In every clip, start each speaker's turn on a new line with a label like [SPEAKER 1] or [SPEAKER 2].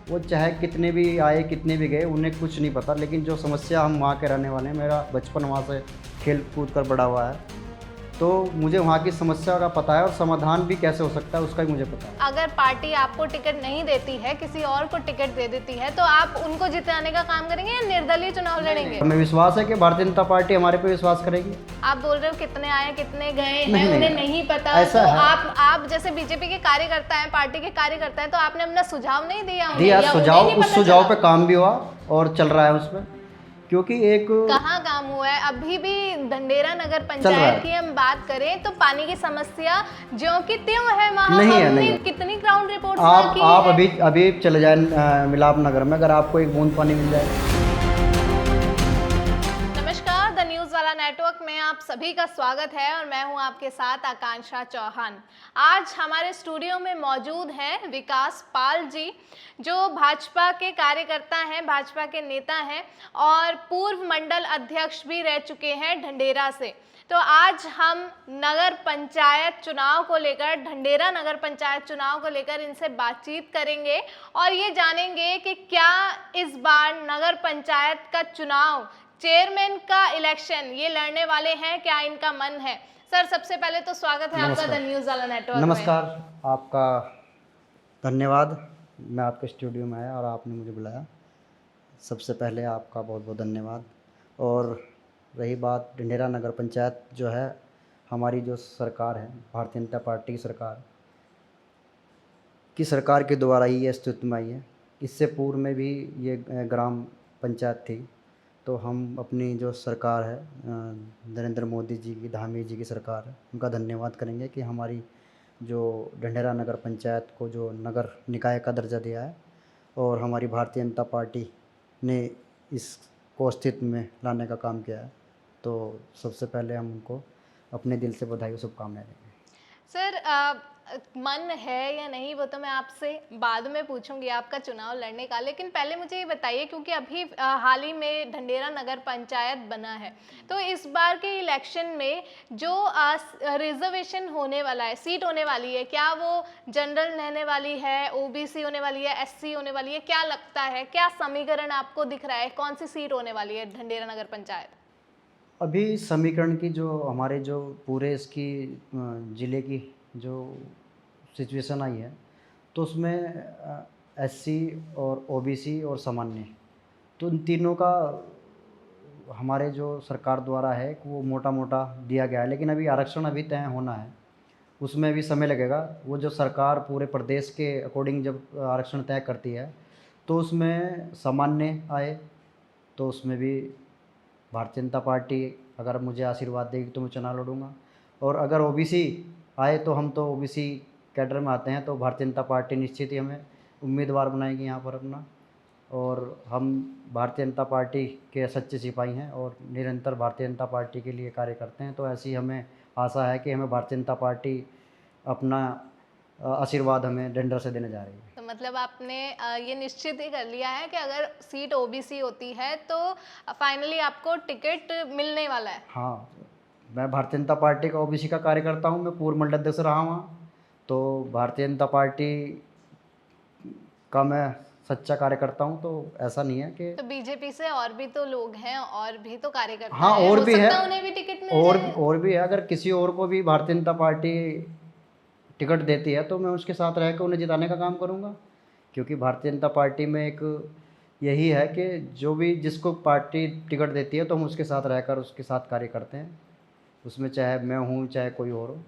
[SPEAKER 1] वो चाहे कितने भी आए कितने भी गए उन्हें कुछ नहीं पता, लेकिन जो समस्या हम वहाँ के रहने वाले हैं, मेरा बचपन वहाँ से खेल कूद कर बड़ा हुआ है, तो मुझे वहाँ की समस्या का पता है और समाधान भी कैसे हो सकता है उसका भी मुझे पता है।
[SPEAKER 2] अगर पार्टी आपको टिकट नहीं देती है, किसी और को टिकट दे देती है, तो आप उनको जिताने का काम करेंगे या निर्दलीय चुनाव लड़ेंगे?
[SPEAKER 1] हमें विश्वास है कि भारतीय जनता पार्टी हमारे पे विश्वास करेगी।
[SPEAKER 2] आप बोल रहे हो कितने आए कितने गए हैं
[SPEAKER 1] नहीं,
[SPEAKER 2] उन्हें
[SPEAKER 1] नहीं,
[SPEAKER 2] नहीं पता,
[SPEAKER 1] ऐसा
[SPEAKER 2] तो
[SPEAKER 1] है।
[SPEAKER 2] आप जैसे बीजेपी के कार्यकर्ता हैं, पार्टी के कार्यकर्ता हैं, तो आपने अपना सुझाव नहीं दिया उन्हें,
[SPEAKER 1] दिया
[SPEAKER 2] या
[SPEAKER 1] सुझाव,
[SPEAKER 2] उन्हें नहीं
[SPEAKER 1] उस
[SPEAKER 2] पता
[SPEAKER 1] सुझाव
[SPEAKER 2] चला?
[SPEAKER 1] पे काम भी हुआ और चल रहा है उसमें, क्योंकि एक
[SPEAKER 2] कहाँ काम हुआ है? अभी भी ढंढेरा नगर
[SPEAKER 1] रहा है।
[SPEAKER 2] पंचायत की हम बात करें तो पानी की समस्या ज्यों की त्यों है वहाँ।
[SPEAKER 1] नहीं है,
[SPEAKER 2] हमने
[SPEAKER 1] नहीं है।
[SPEAKER 2] कितनी ग्राउंड रिपोर्ट्स की
[SPEAKER 1] आप
[SPEAKER 2] है।
[SPEAKER 1] अभी चले जाए मिलाप नगर में, अगर आपको एक बूंद पानी मिल जाए।
[SPEAKER 2] नमस्कार, द न्यूज़ वाला नेटवर्क में आप सभी का स्वागत है और मैं हूं आपके साथ आकांक्षा चौहान। आज हमारे स्टूडियो में मौजूद हैं विकास पाल जी, जो भाजपा के कार्यकर्ता हैं, भाजपा के नेता हैं और पूर्व मंडल अध्यक्ष भी रह चुके हैं ढंढेरा से। तो आज हम नगर पंचायत चुनाव को लेकर, ढंढेरा नगर पंचायत चुनाव को लेकर इनसे बातचीत करेंगे और ये जानेंगे कि क्या इस बार नगर पंचायत का चुनाव, चेयरमैन का इलेक्शन ये लड़ने वाले हैं, क्या इनका मन है। सर, सबसे पहले तो स्वागत है आपका द न्यूज़ वाला नेटवर्क में।
[SPEAKER 1] नमस्कार, आपका धन्यवाद। मैं आपके स्टूडियो में आया और आपने मुझे बुलाया, सबसे पहले आपका बहुत बहुत धन्यवाद। और रही बात ढंढेरा नगर पंचायत, जो है हमारी जो सरकार है, भारतीय जनता पार्टी की सरकार के द्वारा ही ये अस्तित्व में आई है। इससे पूर्व में भी ये ग्राम पंचायत थी। तो हम अपनी जो सरकार है, नरेंद्र मोदी जी की, धामी जी की सरकार है, उनका धन्यवाद करेंगे कि हमारी जो ढंढेरा नगर पंचायत को जो नगर निकाय का दर्जा दिया है और हमारी भारतीय जनता पार्टी ने इसको अस्तित्व में लाने का काम किया है। तो सबसे पहले हम उनको अपने दिल से बधाई और शुभकामनाएं देंगे।
[SPEAKER 2] सर, मन है या नहीं वो तो मैं आपसे बाद में पूछूंगी आपका चुनाव लड़ने का, लेकिन पहले मुझे ये बताइए, क्योंकि अभी हाल ही में ढंढेरा नगर पंचायत बना है, तो इस बार के इलेक्शन में जो रिजर्वेशन होने वाला है, सीट होने वाली है, क्या वो जनरल रहने वाली है, ओबीसी होने वाली है, एससी होने वाली है? क्या लगता है, क्या समीकरण आपको दिख रहा है, कौन सी सीट होने वाली है ढंढेरा नगर पंचायत?
[SPEAKER 1] अभी समीकरण की जो हमारे जो पूरे इसकी ज़िले की जो सिचुएशन आई है, तो उसमें एससी और ओबीसी और सामान्य, तो इन तीनों का हमारे जो सरकार द्वारा है वो मोटा मोटा दिया गया है, लेकिन अभी आरक्षण अभी तय होना है, उसमें भी समय लगेगा। वो जो सरकार पूरे प्रदेश के अकॉर्डिंग जब आरक्षण तय करती है, तो उसमें सामान्य आए तो उसमें भी भारतीय जनता पार्टी अगर मुझे आशीर्वाद देगी तो मैं चुनाव लड़ूंगा, और अगर ओबीसी आए तो हम तो ओबीसी कैडर में आते हैं, तो भारतीय जनता पार्टी निश्चित ही हमें उम्मीदवार बनाएगी यहाँ पर अपना। और हम भारतीय जनता पार्टी के सच्चे सिपाही हैं और निरंतर भारतीय जनता पार्टी के लिए कार्य करते हैं। तो ऐसी हमें आशा है कि हमें भारतीय जनता पार्टी अपना आशीर्वाद हमें ढंढेरा से देने जा रही है।
[SPEAKER 2] तो मतलब आपने ये निश्चित ही कर लिया है कि अगर सीट ओबीसी होती है तो फाइनली आपको टिकट मिलने वाला है?
[SPEAKER 1] हाँ, मैं भारतीय जनता पार्टी का ओबीसी का कार्यकर्ता हूँ, मैं पूर्व मंडल अध्यक्ष रहा हूँ, तो भारतीय जनता पार्टी का मैं सच्चा कार्यकर्ता हूँ। तो ऐसा नहीं है कि
[SPEAKER 2] तो बीजेपी से और भी तो लोग हैं, और भी तो कार्यकर्ता
[SPEAKER 1] हाँ,
[SPEAKER 2] हैं,
[SPEAKER 1] और
[SPEAKER 2] हो
[SPEAKER 1] भी
[SPEAKER 2] सकता
[SPEAKER 1] है,
[SPEAKER 2] है उन्हें भी टिकट मिल जाए।
[SPEAKER 1] और भी है। अगर किसी और को भी भारतीय जनता पार्टी टिकट देती है तो मैं उसके साथ रह कर उन्हें जिताने का काम करूँगा, क्योंकि भारतीय जनता पार्टी में एक यही है कि जो भी जिसको पार्टी टिकट देती है तो हम उसके साथ रहकर उसके साथ कार्य करते हैं, उसमें चाहे मैं हूँ चाहे कोई और हो।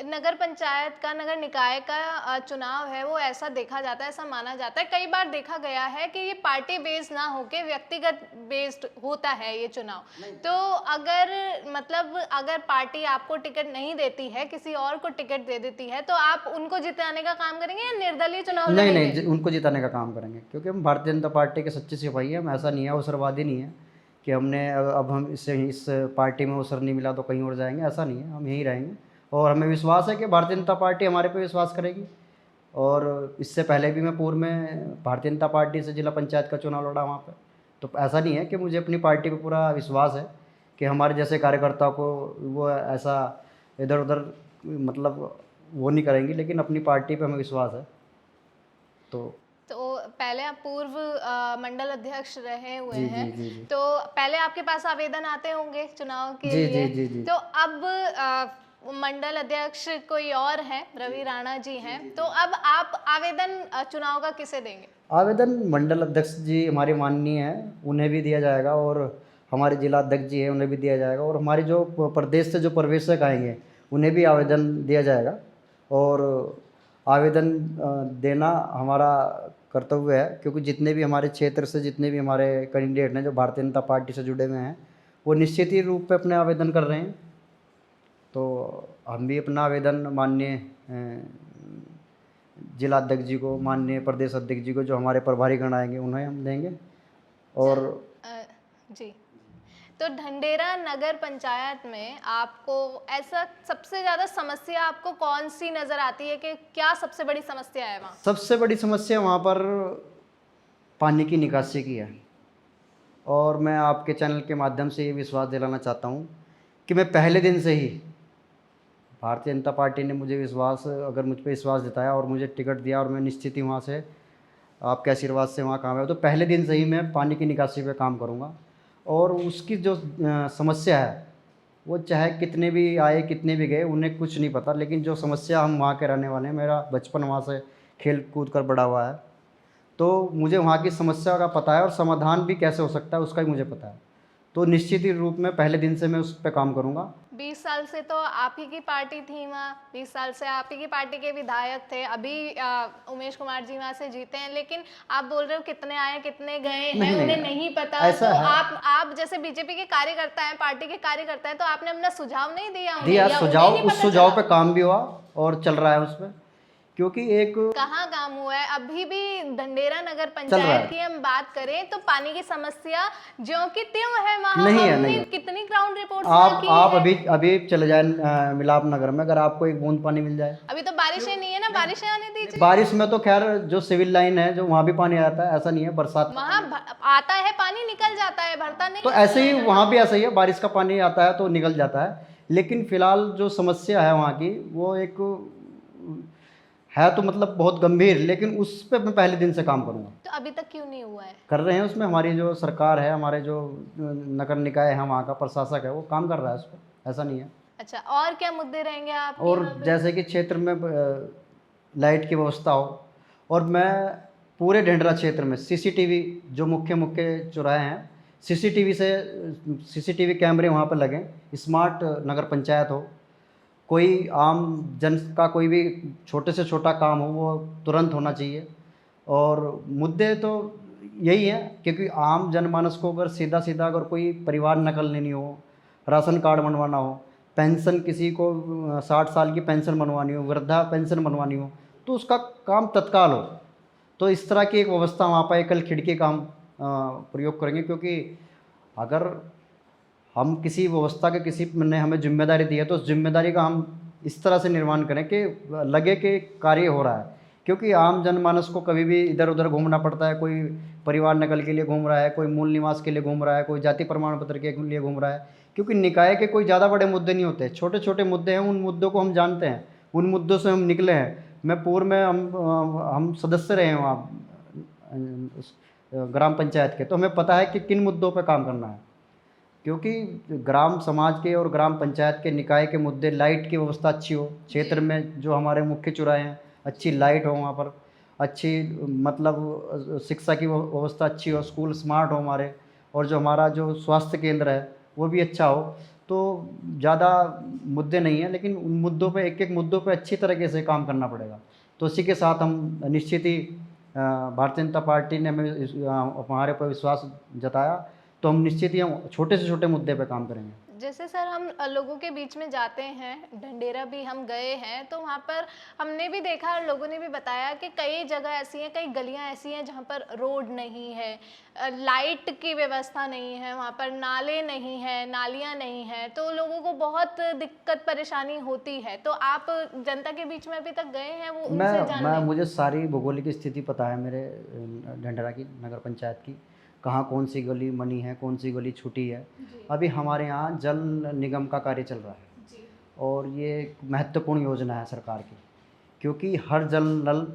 [SPEAKER 2] नगर पंचायत का, नगर निकाय का चुनाव है, वो ऐसा देखा जाता है, ऐसा माना जाता है, कई बार देखा गया है कि ये पार्टी बेस्ड ना होके व्यक्तिगत बेस्ड होता है ये चुनाव। तो अगर मतलब अगर पार्टी आपको टिकट नहीं देती है, किसी और को टिकट दे देती है, तो आप उनको जिताने का काम करेंगे या निर्दलीय चुनाव
[SPEAKER 1] नहीं
[SPEAKER 2] लड़ेंगे?
[SPEAKER 1] नहीं, उनको जिताने का काम करेंगे, क्योंकि हम भारतीय जनता पार्टी के सच्चे सिपाही हैं। हम ऐसा नहीं है, अवसरवादी नहीं है कि हमने अब हम इस पार्टी में अवसर नहीं मिला तो कहीं और जाएंगे, ऐसा नहीं है। हम यहीं रहेंगे और हमें विश्वास है कि भारतीय जनता पार्टी हमारे पे विश्वास करेगी। और इससे पहले भी मैं पूर्व में भारतीय जनता पार्टी से जिला पंचायत का चुनाव लड़ा वहाँ पे। तो ऐसा नहीं है कि मुझे अपनी पार्टी पे पूरा विश्वास है कि हमारे जैसे कार्यकर्ता को वो ऐसा इधर उधर मतलब वो नहीं करेंगी, लेकिन अपनी पार्टी पे हमें विश्वास है। तो
[SPEAKER 2] तो पहले आप पूर्व मंडल अध्यक्ष रहे हुए
[SPEAKER 1] जी
[SPEAKER 2] हैं,
[SPEAKER 1] जी जी जी
[SPEAKER 2] तो पहले आपके पास आवेदन आते होंगे चुनाव के
[SPEAKER 1] जी
[SPEAKER 2] लिए।
[SPEAKER 1] जी जी जी
[SPEAKER 2] तो अब मंडल अध्यक्ष कोई और हैं, रवि राणा जी हैं, तो अब आप आवेदन चुनाव का किसे देंगे?
[SPEAKER 1] आवेदन मंडल अध्यक्ष जी हमारे माननीय हैं, उन्हें भी दिया जाएगा, और हमारे जिला अध्यक्ष जी हैं उन्हें भी दिया जाएगा, और हमारे जो प्रदेश से जो पर्यवेक्षक आएंगे उन्हें भी आवेदन दिया जाएगा। और आवेदन देना हमारा कर्तव्य है, क्योंकि जितने भी हमारे क्षेत्र से जितने भी हमारे कैंडिडेट हैं जो भारतीय जनता पार्टी से जुड़े हुए हैं, वो निश्चित ही रूप पे अपने आवेदन कर रहे हैं। तो हम भी अपना आवेदन माननीय जिला अध्यक्ष जी को, माननीय प्रदेश अध्यक्ष जी को, जो हमारे प्रभारीगण आएंगे उन्हें हम देंगे। और
[SPEAKER 2] अ, जी, तो ढंडेरा नगर पंचायत में आपको ऐसा सबसे ज़्यादा समस्या आपको कौन सी नज़र आती है, कि क्या सबसे बड़ी समस्या है वहाँ?
[SPEAKER 1] सबसे बड़ी समस्या वहाँ पर पानी की निकासी की है। और मैं आपके चैनल के माध्यम से ये विश्वास दिलाना चाहता हूँ कि मैं पहले दिन से ही, भारतीय जनता पार्टी ने मुझे विश्वास, अगर मुझ पर विश्वास जताया और मुझे टिकट दिया, और मैं निश्चित ही वहाँ से आपके आशीर्वाद से वहाँ काम है, तो पहले दिन से ही मैं पानी की निकासी पे काम करूँगा। और उसकी जो समस्या है, वो चाहे कितने भी आए कितने भी गए उन्हें कुछ नहीं पता, लेकिन जो समस्या, हम वहाँ के रहने वाले हैं, मेरा बचपन वहाँ से खेल कूद कर बड़ा हुआ है, तो मुझे वहाँ की समस्या का पता है, और समाधान भी कैसे हो सकता है उसका भी मुझे पता है। तो निश्चित ही रूप में पहले दिन से मैं उस पर काम करूँगा।
[SPEAKER 2] 20 साल से तो आप ही की पार्टी थी वहाँ, 20 साल से आप ही की पार्टी के विधायक थे, अभी उमेश कुमार जी वहाँ से जीते हैं, लेकिन आप बोल रहे हो कितने आए कितने गए हैं
[SPEAKER 1] नहीं,
[SPEAKER 2] उन्हें
[SPEAKER 1] नहीं,
[SPEAKER 2] नहीं पता।
[SPEAKER 1] ऐसा
[SPEAKER 2] तो
[SPEAKER 1] है।
[SPEAKER 2] आप जैसे बीजेपी के कार्यकर्ता हैं, पार्टी के कार्यकर्ता हैं, तो आपने अपना सुझाव नहीं दिया उन्हें,
[SPEAKER 1] दिया
[SPEAKER 2] या उन्हें
[SPEAKER 1] सुझाव,
[SPEAKER 2] नहीं
[SPEAKER 1] उस
[SPEAKER 2] पता
[SPEAKER 1] सुझाव
[SPEAKER 2] चला?
[SPEAKER 1] पे काम भी हुआ और चल रहा है उस पर, क्योंकि एक
[SPEAKER 2] कहाँ काम हुआ है? अभी भी ढंडेरा नगर
[SPEAKER 1] चल रहा
[SPEAKER 2] पंचायत
[SPEAKER 1] है।
[SPEAKER 2] की हम बात करें तो पानी की समस्या ज्यों की त्यों है वहाँ।
[SPEAKER 1] नहीं है,
[SPEAKER 2] हमने
[SPEAKER 1] नहीं है।
[SPEAKER 2] कितनी ग्राउंड रिपोर्ट्स वहाँ की
[SPEAKER 1] आप
[SPEAKER 2] है।
[SPEAKER 1] अभी अभी चले जाए मिलाप नगर में, अगर आपको एक बूंद पानी मिल जाए।
[SPEAKER 2] अभी तो बारिशें नहीं है ना, बारिशें आने दीजिए।
[SPEAKER 1] बारिश में तो खैर जो सिविल लाइन है, जो वहाँ भी पानी आता है, ऐसा नहीं है बरसात।
[SPEAKER 2] वहाँ आता है पानी, निकल जाता है, भरता नहीं
[SPEAKER 1] तो
[SPEAKER 2] है
[SPEAKER 1] ऐसे ही
[SPEAKER 2] लाइन में।
[SPEAKER 1] वहाँ भी ऐसा ही है, बारिश का पानी आता है तो निकल जाता है। लेकिन फिलहाल जो समस्या है वहाँ की, वो एक है तो मतलब बहुत गंभीर, लेकिन उस पर मैं पहले दिन से काम करूँगा।
[SPEAKER 2] तो अभी तक क्यों नहीं हुआ है?
[SPEAKER 1] कर रहे हैं, उसमें हमारी जो सरकार है, हमारे जो नगर निकाय है, वहाँ का प्रशासक है, वो काम कर रहा है उस पर, ऐसा नहीं है।
[SPEAKER 2] अच्छा, और क्या मुद्दे रहेंगे आपके
[SPEAKER 1] और
[SPEAKER 2] यहाँ पे?
[SPEAKER 1] जैसे कि क्षेत्र में लाइट की व्यवस्था हो, और मैं पूरे ढेंडरा क्षेत्र में सीसीटीवी, जो मुख्य मुख्य चौराहे हैं, सीसीटीवी कैमरे वहाँ पर लगें, स्मार्ट नगर पंचायत हो, कोई आम जन का कोई भी छोटे से छोटा काम हो वो तुरंत होना चाहिए। और मुद्दे तो यही है, क्योंकि आम जनमानस को अगर सीधा सीधा अगर कोई परिवार नकल लेनी हो, राशन कार्ड बनवाना हो, पेंशन किसी को 60 साल की पेंशन बनवानी हो, वृद्धा पेंशन बनवानी हो, तो उसका काम तत्काल हो। तो इस तरह की एक व्यवस्था वहाँ पर एकल खिड़की का हम प्रयोग करेंगे, क्योंकि अगर हम किसी व्यवस्था के किसी ने हमें जिम्मेदारी दी है, तो उस जिम्मेदारी का हम इस तरह से निर्वहन करें कि लगे कि कार्य हो रहा है। क्योंकि आम जनमानस को कभी भी इधर उधर घूमना पड़ता है, कोई परिवार नकल के लिए घूम रहा है, कोई मूल निवास के लिए घूम रहा है, कोई जाति प्रमाण पत्र के लिए घूम रहा है। क्योंकि निकाय के कोई ज़्यादा बड़े मुद्दे नहीं होते, छोटे छोटे मुद्दे हैं, उन मुद्दों को हम जानते हैं, उन मुद्दों से हम निकले हैं। मैं पूर्व में हम सदस्य रहे हैं वहाँ उस ग्राम पंचायत के, तो हमें पता है कि किन मुद्दों पर काम करना है। क्योंकि ग्राम समाज के और ग्राम पंचायत के निकाय के मुद्दे, लाइट की व्यवस्था अच्छी हो, क्षेत्र में जो हमारे मुख्य चौराहे हैं अच्छी लाइट हो, वहाँ पर अच्छी मतलब शिक्षा की व्यवस्था अच्छी हो, स्कूल स्मार्ट हो हमारे, और जो हमारा जो स्वास्थ्य केंद्र है वो भी अच्छा हो। तो ज़्यादा मुद्दे नहीं हैं, लेकिन उन मुद्दों पे, एक एक मुद्दों पे अच्छी तरीके से काम करना पड़ेगा। तो इसी के साथ हम निश्चित ही भारतीय जनता पार्टी ने हमें हमारे पर विश्वास जताया, तो हम निश्चित ही हम छोटे से छोटे मुद्दे पे काम करेंगे।
[SPEAKER 2] जैसे सर हम लोगों के बीच में जाते हैं, ढंडेरा भी हम गए हैं, तो वहाँ पर हमने भी देखा और लोगों ने भी बताया कि कई जगह ऐसी हैं, कई गलियाँ ऐसी हैं जहाँ पर रोड नहीं है, लाइट की व्यवस्था नहीं है, वहाँ पर नाले नहीं हैं, नालियाँ नहीं हैं, तो लोगों को बहुत दिक्कत परेशानी होती है। तो आप जनता के बीच में अभी तक गए हैं वो उनसे जानने?
[SPEAKER 1] मुझे सारी भौगोलिक स्थिति पता है मेरे ढंडरा की नगर पंचायत की, कहाँ कौन सी गली बनी है, कौन सी गली छूटी है। अभी हमारे यहाँ जल निगम का कार्य चल रहा है, और ये एक महत्वपूर्ण योजना है सरकार की, क्योंकि हर जल नल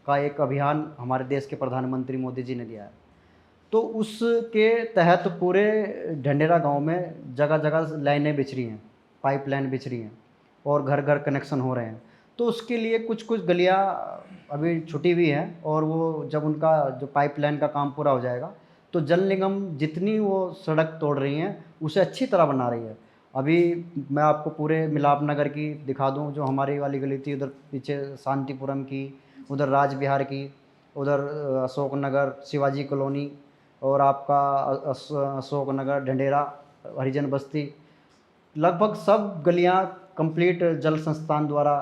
[SPEAKER 1] का एक अभियान हमारे देश के प्रधानमंत्री मोदी जी ने दिया है। तो उसके तहत पूरे ढंडेरा गांव में जगह जगह लाइनें बिछ रही हैं, पाइपलाइन बिछ रही हैं और घर घर कनेक्शन हो रहे हैं। तो उसके लिए कुछ कुछ गलियां अभी छुटी हुई हैं, और वो जब उनका जो पाइपलाइन का काम पूरा हो जाएगा तो जल निगम जितनी वो सड़क तोड़ रही हैं उसे अच्छी तरह बना रही है। अभी मैं आपको पूरे मिलाप नगर की दिखा दूं, जो हमारी वाली गली थी उधर पीछे शांतिपुरम की, उधर राज विहार की, उधर अशोक नगर, शिवाजी कॉलोनी, और आपका अशोक नगर, ढंडेरा, हरिजन बस्ती, लगभग सब गलियां कंप्लीट जल संस्थान द्वारा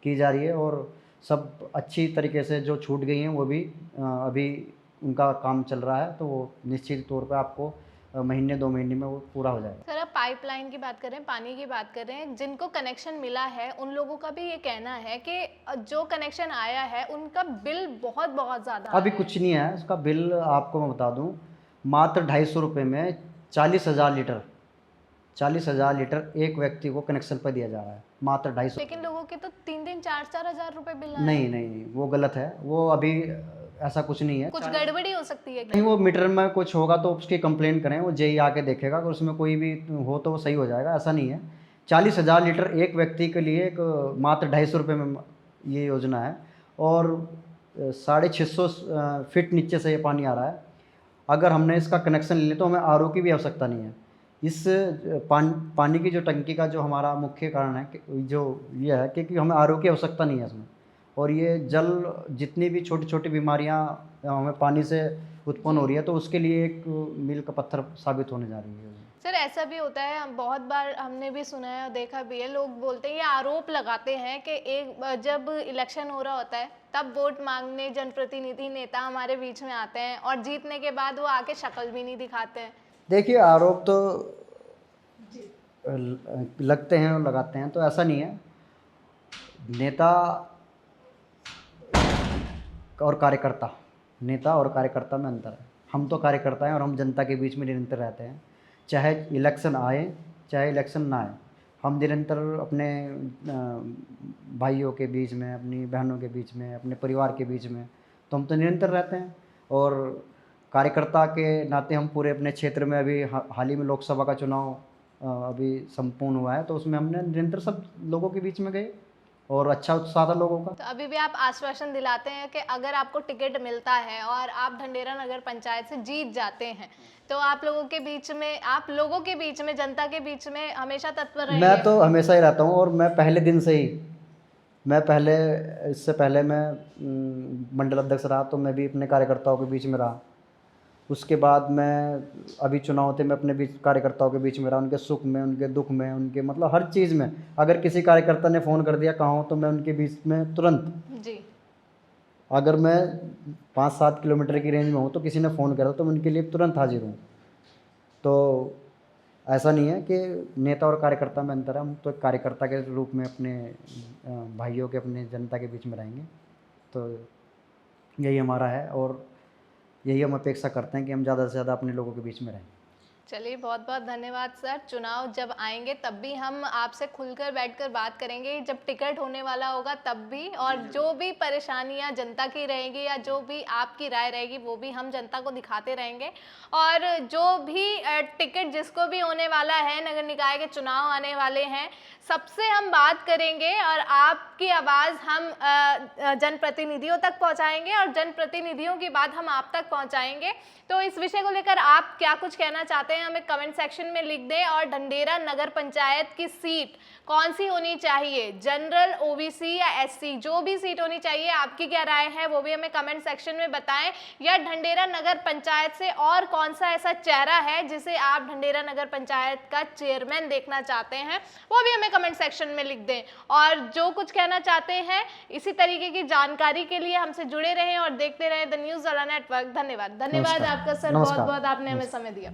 [SPEAKER 1] की जा रही है। और सब अच्छी तरीके से जो छूट गई हैं वो भी अभी उनका काम चल रहा है। तो वो निश्चित तौर पे आपको महीने 2 महीने में वो पूरा हो जाएगा।
[SPEAKER 2] सर, आप पाइपलाइन की बात कर रहे हैं, पानी की बात कर रहे हैं, जिनको कनेक्शन मिला है उन लोगों का भी ये कहना है कि जो कनेक्शन आया है उनका बिल बहुत बहुत ज़्यादा
[SPEAKER 1] अभी कुछ नहीं है, उसका बिल आपको मैं बता दूं, मात्र 250 रुपये में 40,000 लीटर 40,000 लीटर एक व्यक्ति को कनेक्शन पर दिया जा रहा है, मात्र 250।
[SPEAKER 2] लेकिन लोगों के तो 3-4 हज़ार रुपए बिल आए।
[SPEAKER 1] नहीं नहीं, वो गलत है। वो अभी ऐसा कुछ नहीं है।
[SPEAKER 2] कुछ गड़बड़ी हो सकती है क्या?
[SPEAKER 1] नहीं, वो मीटर में कुछ होगा तो उसकी कंप्लेंट करें, वो जेई आके देखेगा, अगर उसमें कोई भी हो तो वो सही हो जाएगा। ऐसा नहीं है। 40,000 लीटर एक व्यक्ति के लिए एक मात्र 250 रुपये में ये योजना है। और 650 फीट नीचे से ये पानी आ रहा है। अगर हमने इसका कनेक्शन ले लिया तो हमें आरओ की भी आवश्यकता नहीं है। इस पानी की जो टंकी का जो हमारा मुख्य कारण है जो ये है कि हमें आरओ की आवश्यकता नहीं है इसमें। और ये जल जितनी भी छोटी छोटी बीमारियां हमें पानी से उत्पन्न हो रही है तो उसके लिए एक मील का पत्थर साबित होने जा रही है।
[SPEAKER 2] सर, ऐसा भी होता है, हम बहुत बार हमने भी सुना है और देखा भी है, लोग बोलते हैं, ये आरोप लगाते हैं कि जब इलेक्शन हो रहा होता है तब वोट मांगने जनप्रतिनिधि नेता हमारे बीच में आते हैं और जीतने के बाद वो आके शक्ल भी नहीं दिखाते हैं।
[SPEAKER 1] देखिए, आरोप तो लगते हैं और लगाते हैं, तो ऐसा नहीं है। नेता और कार्यकर्ता में अंतर है। हम तो कार्यकर्ता हैं और हम जनता के बीच में निरंतर रहते हैं, चाहे इलेक्शन आए चाहे इलेक्शन ना आए। हम निरंतर अपने भाइयों के बीच में, अपनी बहनों के बीच में, अपने परिवार के बीच में, तो हम तो निरंतर रहते हैं। और कार्यकर्ता के नाते हम पूरे अपने क्षेत्र में, अभी हाल ही में लोकसभा का चुनाव अभी संपूर्ण हुआ है, तो उसमें हमने निरंतर सब लोगों के बीच में गए और अच्छा उत्साह था लोगों का।
[SPEAKER 2] तो अभी भी आप आश्वासन दिलाते हैं कि अगर आपको टिकट मिलता है और आप ढंडेरा नगर पंचायत से जीत जाते हैं तो आप लोगों के बीच में, जनता के बीच में हमेशा तत्पर रहेंगे?
[SPEAKER 1] मैं तो हमेशा ही रहता हूँ। और मैं पहले दिन से ही, इससे पहले मैं मंडल अध्यक्ष रहा तो मैं भी अपने कार्यकर्ताओं के बीच में रहा। उसके बाद मैं अभी चुनाव थे, मैं अपने बीच कार्यकर्ताओं के बीच में रहा, उनके सुख में, उनके दुख में, उनके मतलब हर चीज़ में। अगर किसी कार्यकर्ता ने फ़ोन कर दिया कहाँ हो तो मैं उनके बीच में तुरंत
[SPEAKER 2] जी।
[SPEAKER 1] अगर मैं 5-7 किलोमीटर की रेंज में हूँ तो किसी ने फ़ोन करा तो मैं उनके लिए तुरंत हाजिर हूँ। तो ऐसा नहीं है कि नेता और कार्यकर्ता में अंतर है। हम तो कार्यकर्ता के रूप में अपने भाइयों के, अपने जनता के बीच में रहेंगे। तो यही हमारा है और यही हम अपेक्षा करते हैं कि हम ज़्यादा से ज़्यादा अपने लोगों के बीच में रहें।
[SPEAKER 2] चलिए, बहुत बहुत धन्यवाद सर। चुनाव जब आएंगे तब भी हम आपसे खुलकर बैठकर बात करेंगे, जब टिकट होने वाला होगा तब भी, और जो भी परेशानियां जनता की रहेगी या जो भी आपकी राय रहेगी वो भी हम जनता को दिखाते रहेंगे। और जो भी टिकट जिसको भी होने वाला है, नगर निकाय के चुनाव आने वाले हैं, सबसे हम बात करेंगे और आपकी आवाज़ हम जनप्रतिनिधियों तक पहुंचाएंगे और जनप्रतिनिधियों की बात हम आप तक पहुंचाएंगे। तो इस विषय को लेकर आप क्या कुछ कहना चाहते हैं हमें कमेंट सेक्शन में लिख दें। और ढंडेरा नगर पंचायत की सीट कौन सी होनी चाहिए, जनरल, ओबीसी या एससी, जो भी सीट होनी चाहिए, आपकी क्या राय है वो भी हमें कमेंट सेक्शन में बताएं। या ढंडेरा नगर पंचायत से और कौन सा ऐसा चेहरा है जिसे आप ढंडेरा नगर पंचायत का चेयरमैन देखना चाहते हैं, वो भी हमें कमेंट सेक्शन में लिख दें। और जो कुछ कहना चाहते हैं, इसी तरीके की जानकारी के लिए हमसे जुड़े रहें और देखते रहें द न्यूज़ वाला नेटवर्क। धन्यवाद आपका सर, बहुत बहुत आपने हमें समय दिया।